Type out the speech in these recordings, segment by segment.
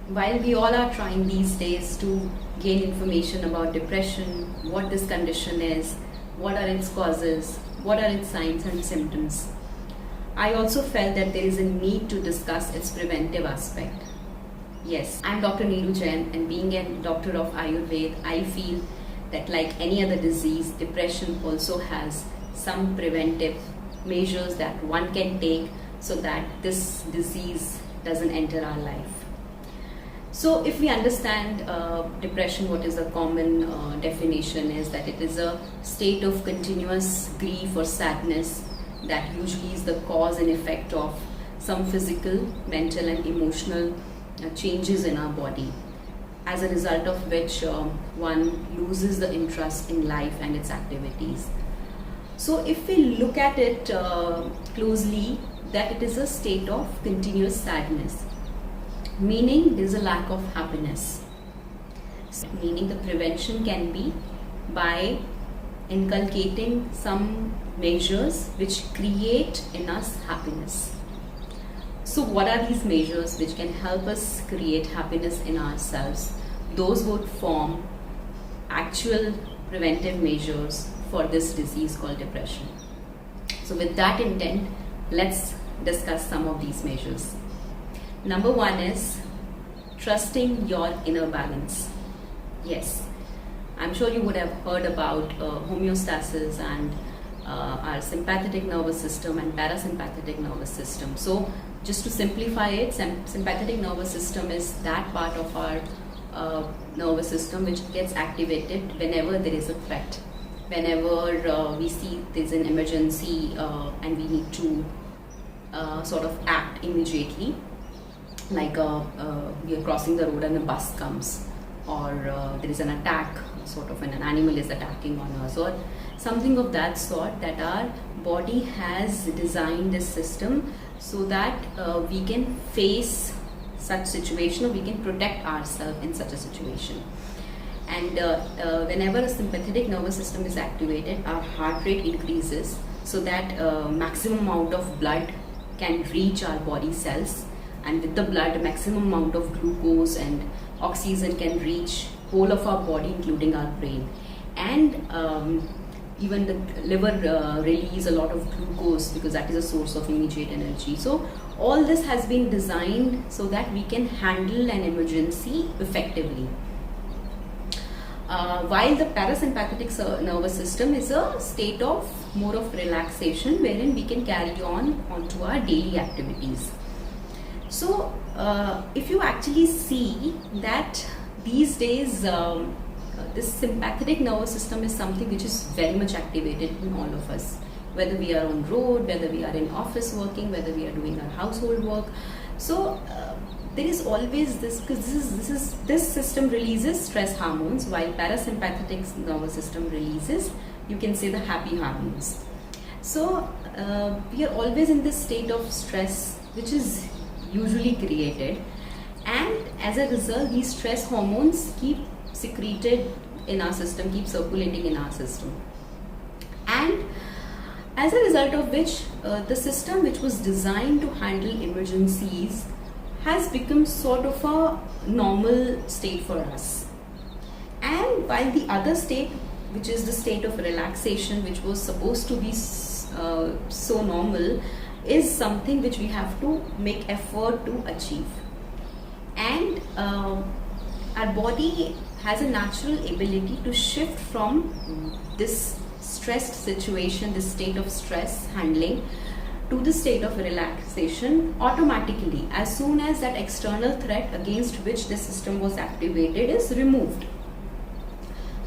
While we all are trying these days to gain information about depression, what this condition is, what are its causes, what are its signs and symptoms, I also felt that there is a need to discuss its preventive aspect. Yes, I'm Dr. Neeru Jain, and being a doctor of Ayurveda, I feel that like any other disease, depression also has some preventive measures that one can take so that this disease doesn't enter our life. So if we understand depression, what is a common definition is that it is a state of continuous grief or sadness that usually is the cause and effect of some physical, mental and emotional changes in our body, as a result of which one loses the interest in life and its activities. So if we look at it closely, that it is a state of continuous sadness, meaning there is a lack of happiness. Meaning the prevention can be by inculcating some measures which create in us happiness. So what are these measures which can help us create happiness in ourselves? Those would form actual preventive measures for this disease called depression. So with that intent, let's discuss some of these measures. Number one is trusting your inner balance. Yes, I'm sure you would have heard about homeostasis and our sympathetic nervous system and parasympathetic nervous system. So just to simplify it, sympathetic nervous system is that part of our nervous system which gets activated whenever there is a threat. Whenever we see there's an emergency and we need to sort of act immediately, like we are crossing the road and a bus comes, or there is an attack, sort of an animal is attacking on us, or something of that sort, that our body has designed this system so that we can face such situation, or we can protect ourselves in such a situation. And whenever a sympathetic nervous system is activated, our heart rate increases so that maximum amount of blood can reach our body cells, and with the blood maximum amount of glucose and oxygen can reach whole of our body including our brain. And even the liver release a lot of glucose because that is a source of immediate energy. So all this has been designed so that we can handle an emergency effectively. While the parasympathetic nervous system is a state of more of relaxation, wherein we can carry on onto our daily activities. So if you actually see that these days this sympathetic nervous system is something which is very much activated in all of us, whether we are on road, whether we are in office working, whether we are doing our household work. So there is always this, because this system releases stress hormones, while parasympathetic nervous system releases, you can say, the happy hormones. So we are always in this state of stress which is usually created, and as a result these stress hormones keep secreted in our system, keep circulating in our system, and as a result of which the system which was designed to handle emergencies has become sort of a normal state for us. And while the other state, which is the state of relaxation, which was supposed to be so normal, is something which we have to make effort to achieve. And our body has a natural ability to shift from this stressed situation, this state of stress handling, to the state of relaxation automatically as soon as that external threat against which the system was activated is removed.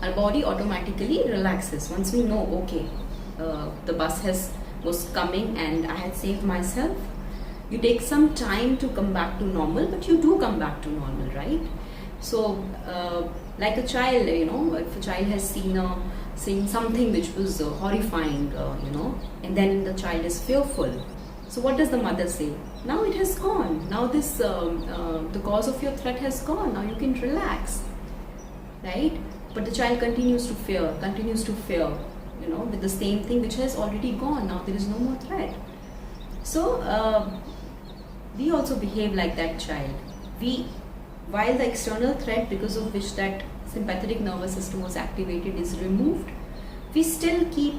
Our body automatically relaxes once we know, okay, the bus was coming and I had saved myself. You take some time to come back to normal, but you do come back to normal, right? So like a child, if a child has seen something which was horrifying, and then the child is fearful. So what does the mother say? Now it has gone. Now this the cause of your threat has gone. Now you can relax, right? But the child continues to fear, with the same thing which has already gone. Now there is no more threat. So we also behave like that child. We while the external threat because of which that sympathetic nervous system was activated is removed, we still keep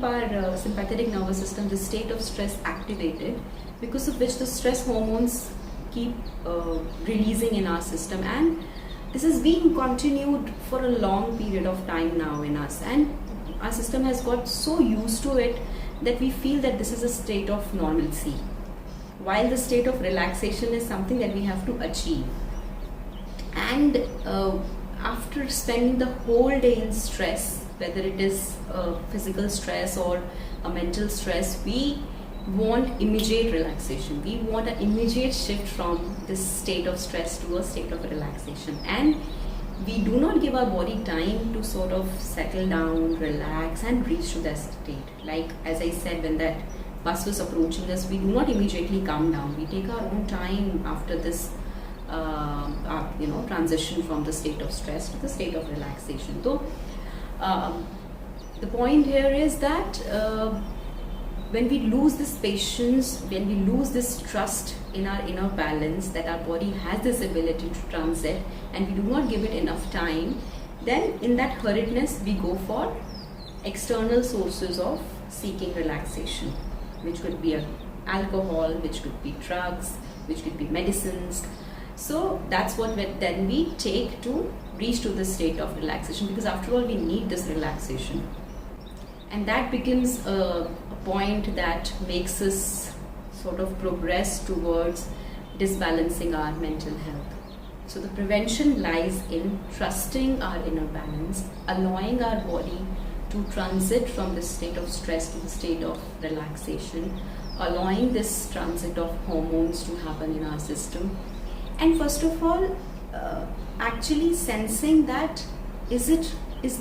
our sympathetic nervous system, the state of stress, activated, because of which the stress hormones keep releasing in our system, and this is being continued for a long period of time now in us, and our system has got so used to it that we feel that this is a state of normalcy, while the state of relaxation is something that we have to achieve. And after spending the whole day in stress, whether it is physical stress or a mental stress, we want immediate relaxation. We want an immediate shift from this state of stress to a state of relaxation, and we do not give our body time to sort of settle down, relax, and reach to that state. Like as I said, when that bus was approaching us, we do not immediately calm down. We take our own time after this transition from the state of stress to the state of relaxation. So the point here is that when we lose this patience, when we lose this trust in our inner balance, that our body has this ability to transit, and we do not give it enough time, then in that hurriedness we go for external sources of seeking relaxation, which could be alcohol, which could be drugs, which could be medicines. So that's what then we take to reach to the state of relaxation, because after all we need this relaxation. And that becomes a point that makes us sort of progress towards disbalancing our mental health. So the prevention lies in trusting our inner balance, allowing our body to transit from the state of stress to the state of relaxation, allowing this transit of hormones to happen in our system. And first of all, actually sensing that is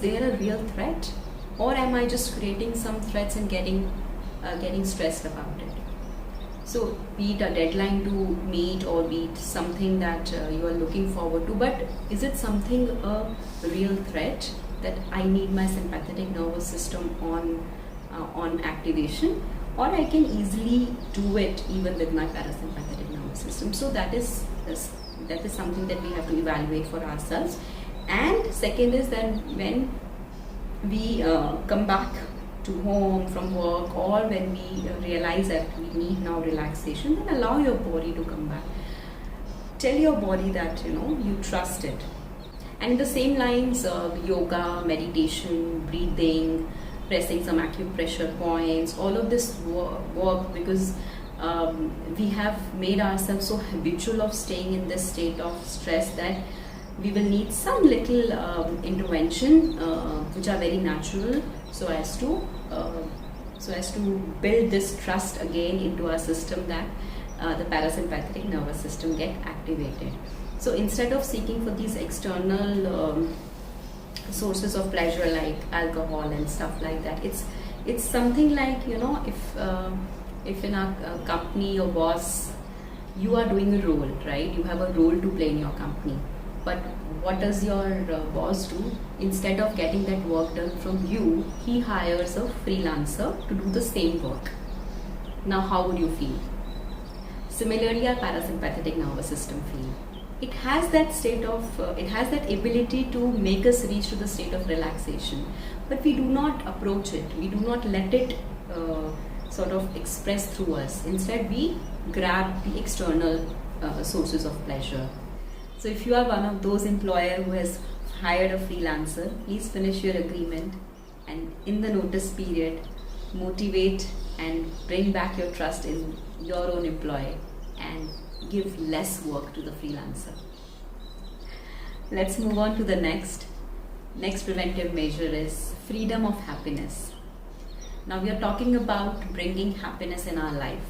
there a real threat, or am I just creating some threats and getting stressed about it? So be it a deadline to meet, or be it something that you are looking forward to, but is it something a real threat that I need my sympathetic nervous system on activation, or I can easily do it even with my parasympathetic nervous system? So that is something that we have to evaluate for ourselves. And second is that when we come back to home from work, or when we realize that we need now relaxation, then allow your body to come back. Tell your body that you trust it. And in the same lines, yoga, meditation, breathing, pressing some acupressure points, all of this work, because we have made ourselves so habitual of staying in this state of stress that we will need some little intervention, which are very natural, so as to build this trust again into our system, that the parasympathetic nervous system get activated. So instead of seeking for these external sources of pleasure like alcohol and stuff like that, it's something like, if in a company, your boss, you are doing a role, right? You have a role to play in your company. But what does your boss do? Instead of getting that work done from you, he hires a freelancer to do the same work. Now, how would you feel? Similarly, our parasympathetic nervous system feel. It has that it has that ability to make us reach to the state of relaxation, but we do not approach it. We do not let it sort of express through us. Instead, we grab the external sources of pleasure. So if you are one of those employer who has hired a freelancer, please finish your agreement, and in the notice period, motivate and bring back your trust in your own employee and give less work to the freelancer. Let's move on to the next preventive measure is freedom of happiness. Now we are talking about bringing happiness in our life,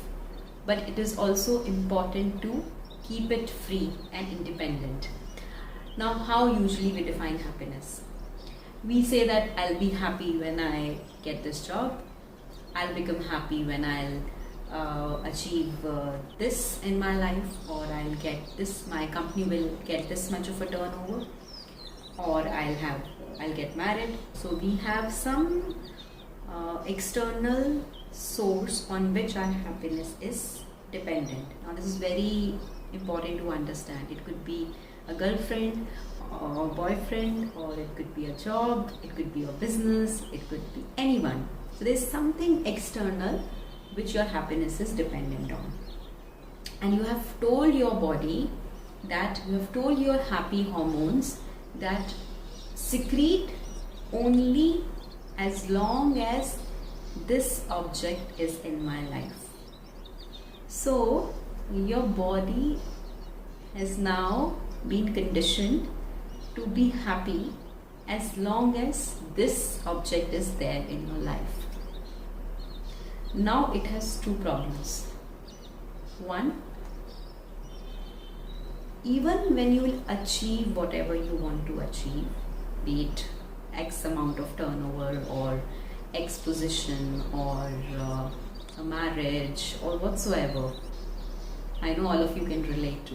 but it is also important to keep it free and independent. Now, how usually we define happiness? We say that I'll be happy when I get this job, I'll become happy when I'll achieve this in my life, or I'll get this, my company will get this much of a turnover, or I'll get married. So we have some external source on which our happiness is dependent. Now this is very important to understand. It could be a girlfriend or a boyfriend, or it could be a job, it could be a business, it could be anyone. So there's something external which your happiness is dependent on. And you have told your body that, you have told your happy hormones that secrete only as long as this object is in my life. So your body has now been conditioned to be happy as long as this object is there in your life. Now it has two problems. One, even when you will achieve whatever you want to achieve, be it X amount of turnover or X position or a marriage or whatsoever, I know all of you can relate to.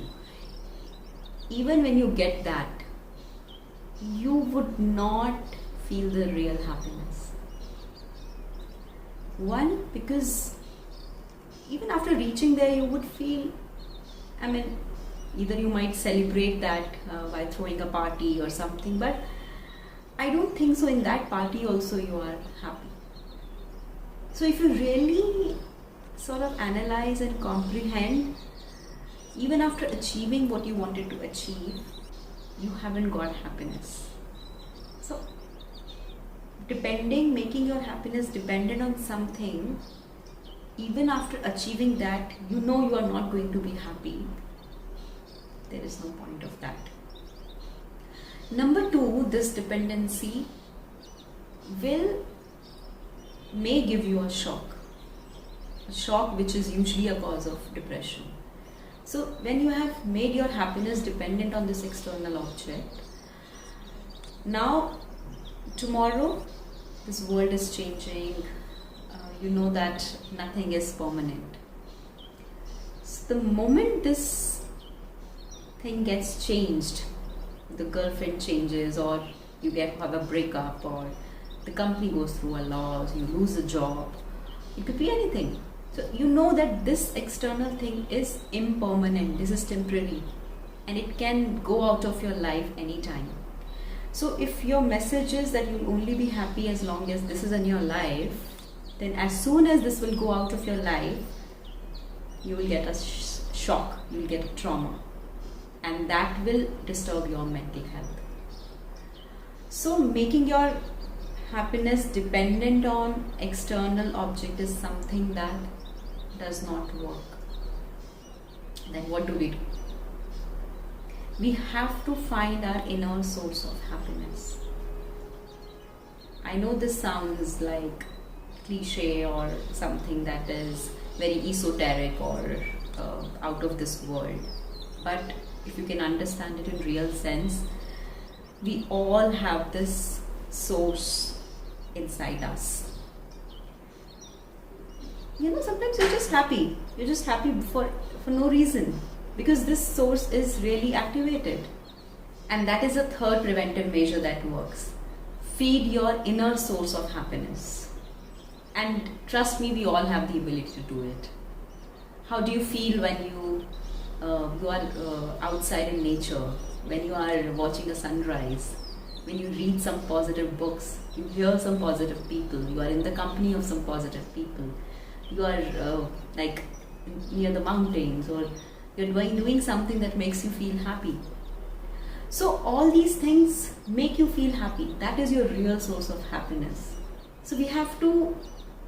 Even when you get that, you would not feel the real happiness. One, because even after reaching there, you would feel, either you might celebrate that by throwing a party or something, but I don't think so in that party also you are happy. So if you really sort of analyze and comprehend, even after achieving what you wanted to achieve, you haven't got happiness. So making your happiness dependent on something, even after achieving that, you know you are not going to be happy. There is no point of that. Number two, this dependency may give you a shock which is usually a cause of depression. So when you have made your happiness dependent on this external object, now tomorrow this world is changing, you know that nothing is permanent. So the moment this thing gets changed, the girlfriend changes, or you have a breakup, or the company goes through a loss, you lose a job, it could be anything. So you know that this external thing is impermanent, this is temporary, and it can go out of your life anytime. So if your message is that you'll only be happy as long as this is in your life, then as soon as this will go out of your life, you will get a shock, you will get a trauma, and that will disturb your mental health. So making your happiness dependent on external object is something that does not work. Then what do? We have to find our inner source of happiness. I know this sounds like cliche or something that is very esoteric or out of this world, but if you can understand it in real sense, we all have this source inside us. Sometimes you're just happy for no reason, because this source is really activated. And that is a third preventive measure that works. Feed your inner source of happiness. And trust me, we all have the ability to do it. How do you feel when you are outside in nature, when you are watching a sunrise, when you read some positive books, you hear some positive people, you are in the company of some positive people, you are near the mountains, or you're doing something that makes you feel happy. So all these things make you feel happy. That is your real source of happiness. So we have to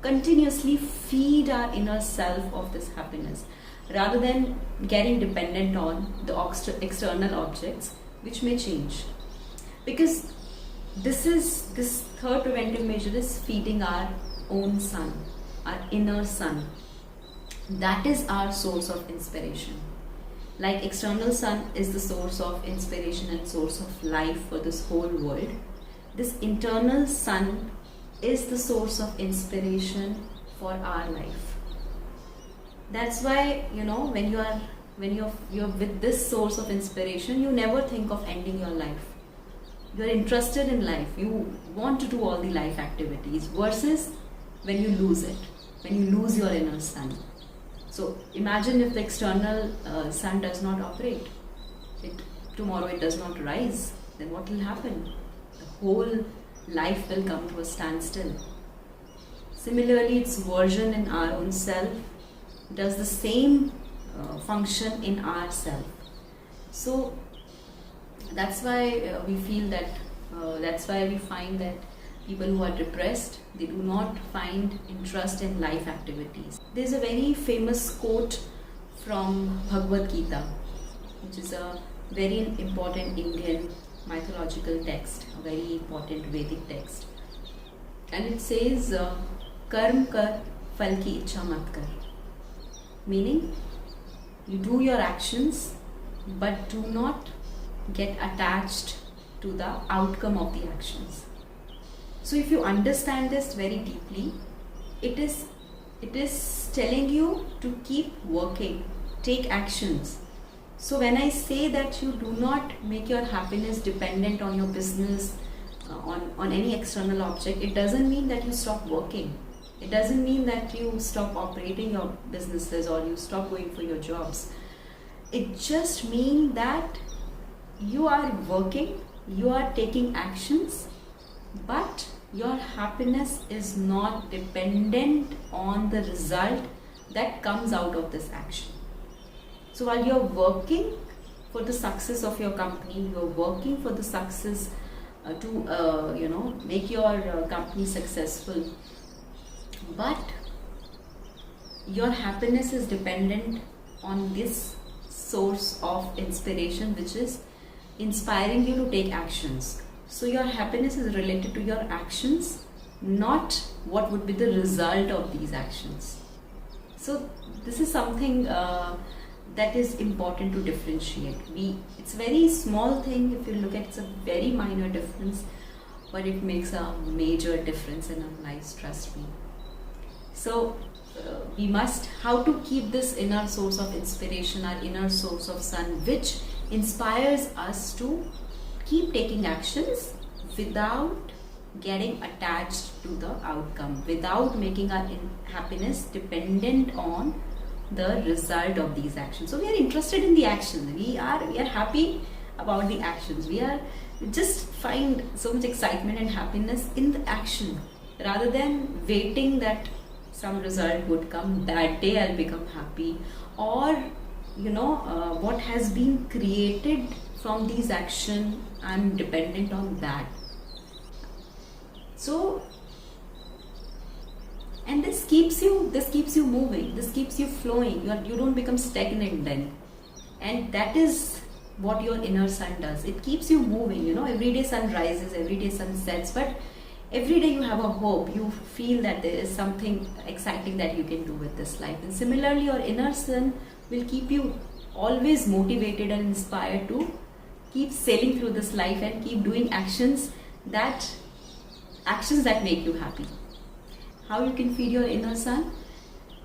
continuously feed our inner self of this happiness, rather than getting dependent on the external objects which may change. Because this third preventive measure is feeding our own sun, our inner sun. That is our source of inspiration. Like external sun is the source of inspiration and source of life for this whole world, this internal sun is the source of inspiration for our life. That's why, when you're with this source of inspiration, you never think of ending your life. You're interested in life. You want to do all the life activities, versus when you lose it, when you lose your inner sun. So imagine if the external sun does not operate, tomorrow it does not rise, then what will happen? The whole life will come to a standstill. Similarly, its version in our own self does the same function in our self. So that's why we feel that, that's why we find that people who are depressed, they do not find interest in life activities. There's a very famous quote from Bhagavad Gita, which is a very important Indian mythological text, a very important Vedic text. And it says, Karm kar, phal ki ichha mat kar. Meaning, you do your actions, but do not get attached to the outcome of the actions. So if you understand this very deeply, it is telling you to keep working, take actions. So when I say that you do not make your happiness dependent on your business, on any external object, it doesn't mean that you stop working. It doesn't mean that you stop operating your businesses or you stop going for your jobs. It just means that you are working, you are taking actions, but your happiness is not dependent on the result that comes out of this action. So while you're working for the success of your company, you're working for the success to make your company successful, but your happiness is dependent on this source of inspiration, which is inspiring you to take actions. So your happiness is related to your actions, not what would be the result of these actions. So this is something that is important to differentiate. It's a very small thing. If you look at it, it's a very minor difference, but it makes a major difference in our lives, trust me. So we must, how to keep this inner source of inspiration, our inner source of sun, which inspires us to keep taking actions without getting attached to the outcome, without making our happiness dependent on the result of these actions. So we are interested in the actions. We are happy about the actions. We just find so much excitement and happiness in the action, rather than waiting that some result would come, that day I'll become happy, or what has been created from these actions, I'm dependent on that. So, and this keeps you moving, this keeps you flowing. You don't become stagnant then, and that is what your inner sun does. It keeps you moving. Every day sun rises, every day sun sets, but every day you have a hope. You feel that there is something exciting that you can do with this life. And similarly, your inner sun will keep you always motivated and inspired to keep sailing through this life and keep doing actions that make you happy. How you can feed your inner sun?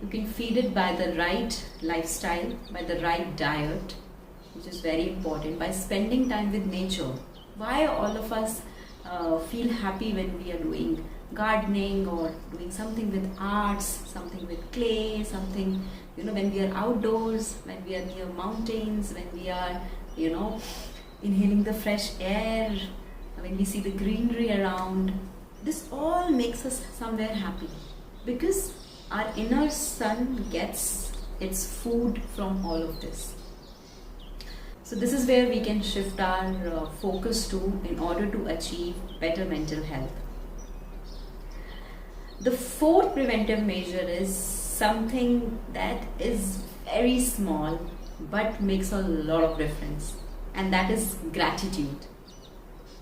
You can feed it by the right lifestyle, by the right diet, which is very important, by spending time with nature. Why all of us feel happy when we are doing gardening or doing something with arts, something with clay, something, when we are outdoors, when we are near mountains, when we are, inhaling the fresh air, when we see the greenery around. This all makes us somewhere happy, because our inner sun gets its food from all of this. So this is where we can shift our focus to in order to achieve better mental health. The fourth preventive measure is something that is very small but makes a lot of difference, and that is gratitude.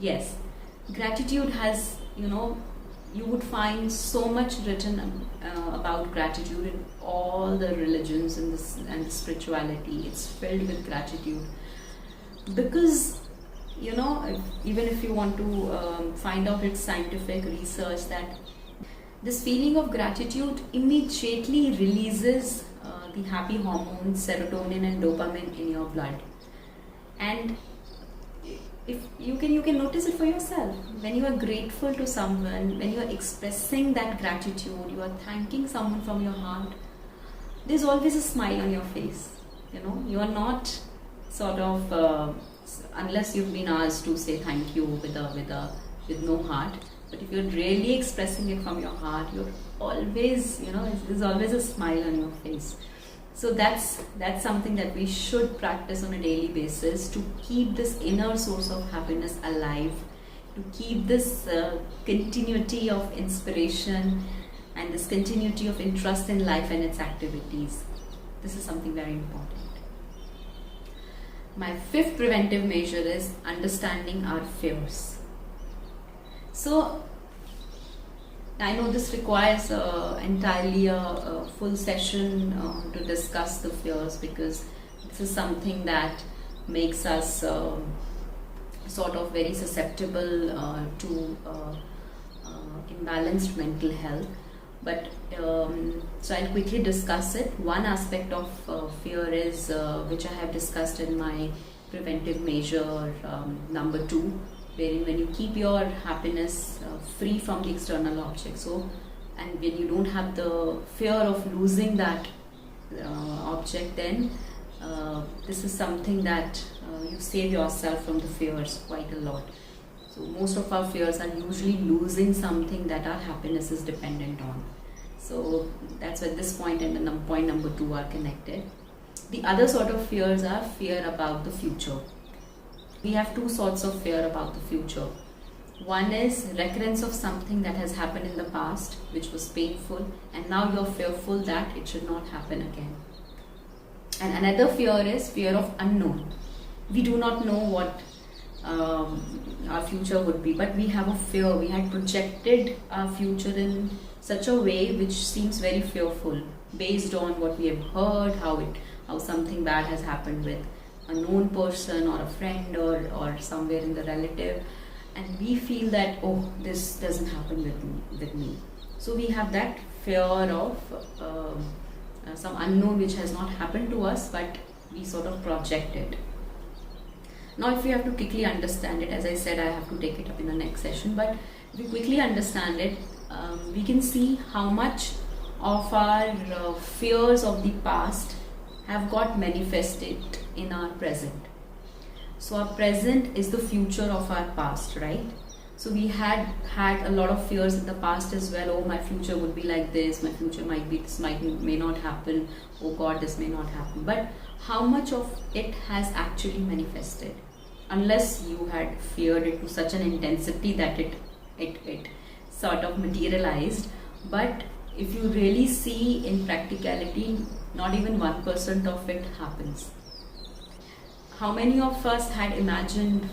Yes, gratitude has, you would find so much written about gratitude in all the religions and the spirituality. It's filled with gratitude, because even if you want to find out its scientific research, that this feeling of gratitude immediately releases the happy hormones serotonin and dopamine in your blood. And if you can notice it for yourself. When you are grateful to someone, when you are expressing that gratitude, you are thanking someone from your heart, there's always a smile on your face. You are not sort of unless you've been asked to say thank you with no heart. But if you're really expressing it from your heart, you're always, there's always a smile on your face. So that's something that we should practice on a daily basis to keep this inner source of happiness alive, to keep this continuity of inspiration and this continuity of interest in life and its activities. This is something very important. My fifth preventive measure is understanding our fears. So I know this requires entirely a full session to discuss the fears, because this is something that makes us sort of very susceptible to imbalanced mental health. But so I'll quickly discuss it. One aspect of fear is which I have discussed in my preventive measure number 2, wherein when you keep your happiness free from the external object, and when you don't have the fear of losing that object, then this is something that you save yourself from the fears quite a lot. So most of our fears are usually losing something that our happiness is dependent on. So that's why this point and the point number 2 are connected. The other sort of fears are fear about the future. We have two sorts of fear about the future. One is recurrence of something that has happened in the past, which was painful, and now you're fearful that it should not happen again. And another fear is fear of unknown. We do not know what our future would be, but we have a fear. We had projected our future in such a way which seems very fearful, based on what we have heard, how something bad has happened with a known person or a friend or somewhere in the relative, and we feel that, oh, this doesn't happen with me. So we have that fear of some unknown which has not happened to us, but we sort of project it. Now if we have to quickly understand it, as I said, I have to take it up in the next session, but if we quickly understand it, we can see how much of our fears of the past have got manifested in our present. So our present is the future of our past, right? So we had a lot of fears in the past as well. Oh, my future would be like this, my future might be this, may not happen, oh God, this may not happen. But how much of it has actually manifested? Unless you had feared it to such an intensity that it sort of materialized. But if you really see in practicality, not even 1% of it happens. How many of us had imagined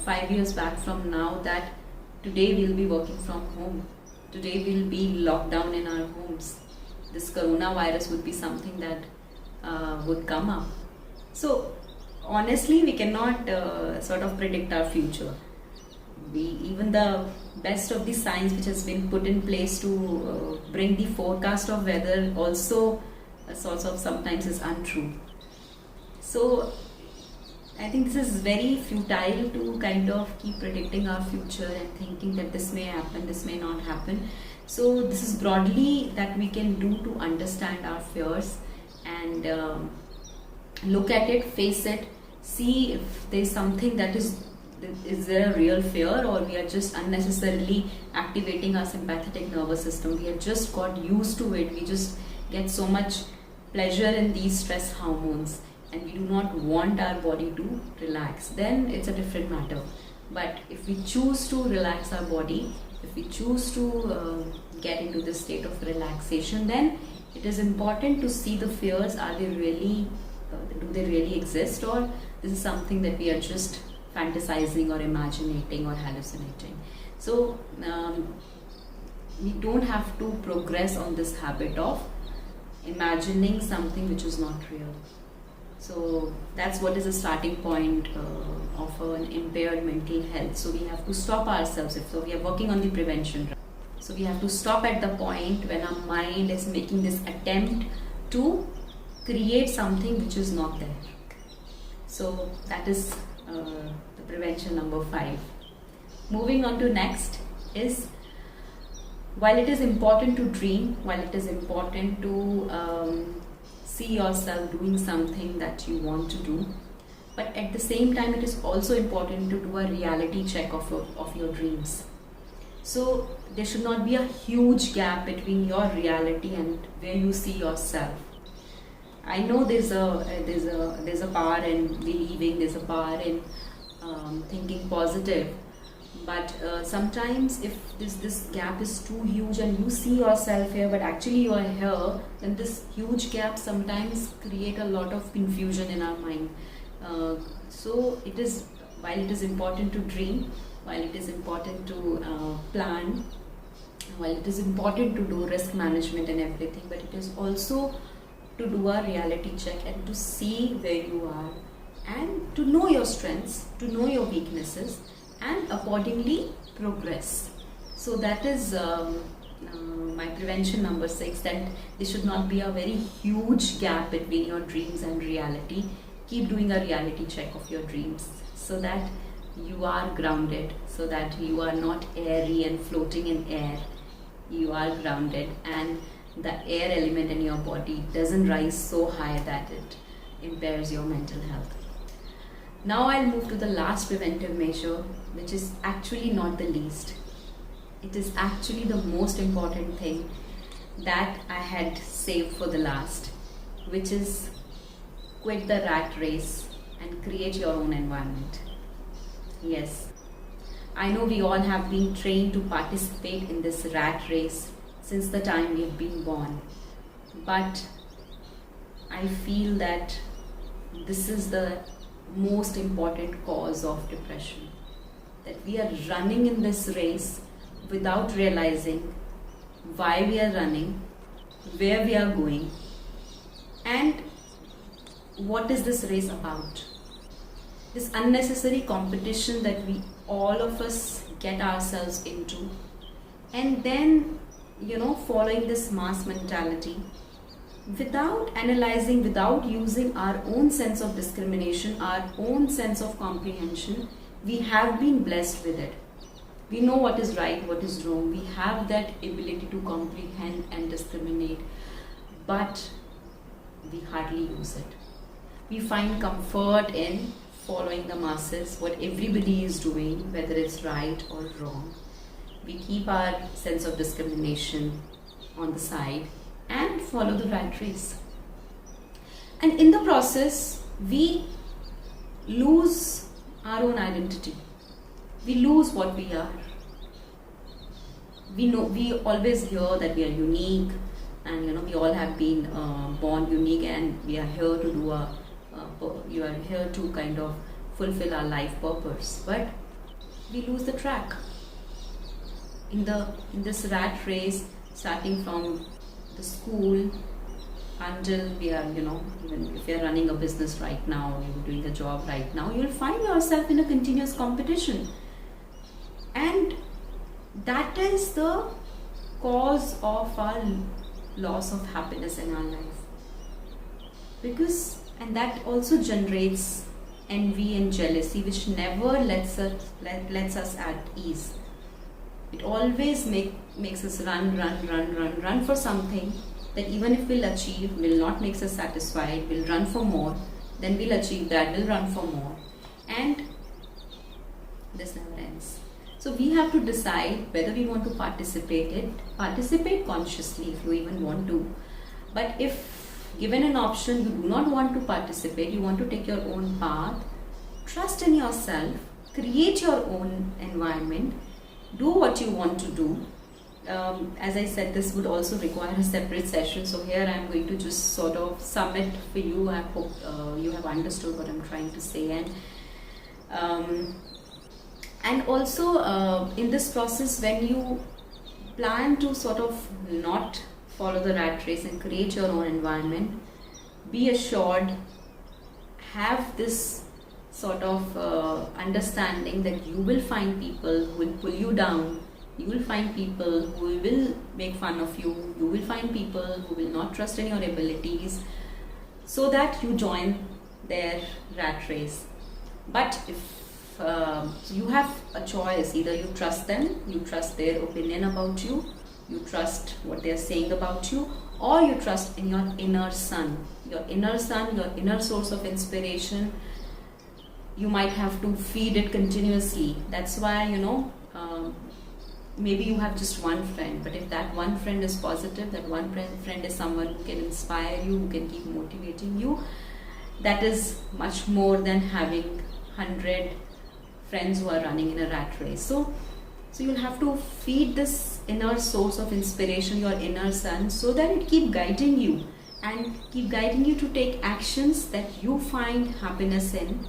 5 years back from now that today we'll be working from home, today we'll be locked down in our homes, this coronavirus would be something that would come up? So honestly, we cannot sort of predict our future. Even the best of the science which has been put in place to bring the forecast of weather also sort of sometimes is untrue. So I think this is very futile to kind of keep predicting our future and thinking that this may happen, this may not happen. So this is broadly that we can do to understand our fears and look at it, face it, see if there's something that is there a real fear, or we are just unnecessarily activating our sympathetic nervous system. We have just got used to it. We just get so much pleasure in these stress hormones and we do not want our body to relax. Then it's a different matter. But if we choose to relax our body, if we choose to get into this state of relaxation, then it is important to see the fears. Are they really, do they really exist, or this is something that we are just fantasizing or imaginating or hallucinating? So we don't have to progress on this habit of imagining something which is not real. So that's what is the starting point of an impaired mental health. So we have to stop ourselves. So we are working on the prevention. So we have to stop at the point when our mind is making this attempt to create something which is not there. So that is the prevention number 5. Moving on to next is, while it is important to dream, while it is important to see yourself doing something that you want to do, but at the same time it is also important to do a reality check of your dreams. So there should not be a huge gap between your reality and where you see yourself. I know there's a power in believing, there's a power in thinking positive, but sometimes if this gap is too huge and you see yourself here but actually you are here, then this huge gap sometimes create a lot of confusion in our mind. So it is, while it is important to dream, while it is important to plan, while it is important to do risk management and everything, but it is also to do a reality check and to see where you are and to know your strengths, to know your weaknesses, and accordingly progress. So that is my prevention number 6, that there should not be a very huge gap between your dreams and reality. Keep doing a reality check of your dreams so that you are grounded, so that you are not airy and floating in air. You are grounded and the air element in your body doesn't rise so high that it impairs your mental health. Now I'll move to the last preventive measure, which is actually not the least. It is actually the most important thing that I had saved for the last, which is quit the rat race and create your own environment. Yes, I know we all have been trained to participate in this rat race since the time we've been born, but I feel that this is the most important cause of depression, that we are running in this race without realizing why we are running, where we are going, and what is this race about. This unnecessary competition that we all of us get ourselves into, and then following this mass mentality without analyzing, without using our own sense of discrimination, our own sense of comprehension. We have been blessed with it. We know what is right, what is wrong. We have that ability to comprehend and discriminate, but we hardly use it. We find comfort in following the masses, what everybody is doing, whether it's right or wrong. We keep our sense of discrimination on the side and follow the rat race. And in the process, we lose our own identity. We lose what we are. We always hear that we are unique, and we all have been born unique, and we are here to do you are here to kind of fulfill our life purpose. But we lose the track in this rat race, starting from the school until we are, even if you are running a business right now, you're doing a job right now, you'll find yourself in a continuous competition. And that is the cause of our loss of happiness in our life. And that also generates envy and jealousy, which never lets us at ease. It always makes us run for something that even if we'll achieve, will not make us satisfied. We'll run for more, then we'll achieve that, we'll run for more. And this never ends. So we have to decide whether we want to participate consciously if you even want to. But if given an option, you do not want to participate, you want to take your own path, trust in yourself, create your own environment, do what you want to do. As I said, this would also require a separate session, so here I am going to just sort of sum it for you. I hope you have understood what I'm trying to say. And also in this process, when you plan to sort of not follow the rat race and create your own environment, be assured, have this sort of understanding that you will find people who will pull you down, you will find people who will make fun of you, you will find people who will not trust in your abilities, so that you join their rat race. But if you have a choice, either you trust them, you trust their opinion about you, you trust what they are saying about you, or you trust in your inner sun, your inner sun, your inner source of inspiration. You might have to feed it continuously. That's why, maybe you have just one friend, but if that one friend is positive, that one friend is someone who can inspire you, who can keep motivating you, that is much more than having 100 friends who are running in a rat race. So you'll have to feed this inner source of inspiration, your inner sun, so that it keep guiding you and keep guiding you to take actions that you find happiness in,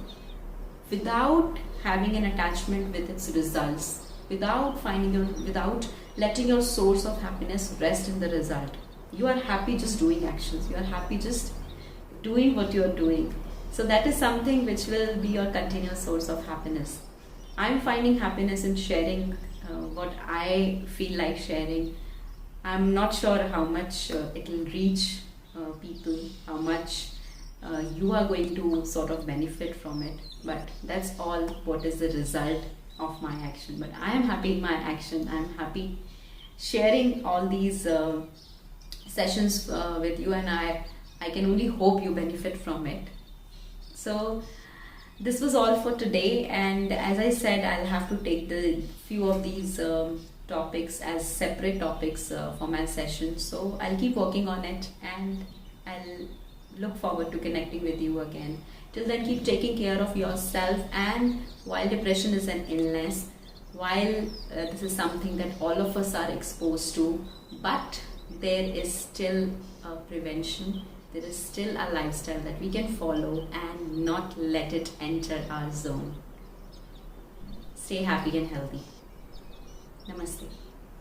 without having an attachment with its results, without letting your source of happiness rest in the result. You are happy just doing actions. You are happy just doing what you are doing. So that is something which will be your continuous source of happiness. I'm finding happiness in sharing what I feel like sharing. I'm not sure how much it will reach people, how much you are going to sort of benefit from it, but that's all what is the result of my action. But I am happy in my action. I am happy sharing all these sessions with you, and I can only hope you benefit from it. So this was all for today, and as I said, I'll have to take the few of these topics as separate topics for my session. So I'll keep working on it, and I'll look forward to connecting with you again. Till then, keep taking care of yourself. And while depression is an illness, while this is something that all of us are exposed to, but there is still a prevention, there is still a lifestyle that we can follow and not let it enter our zone. Stay happy and healthy. Namaste.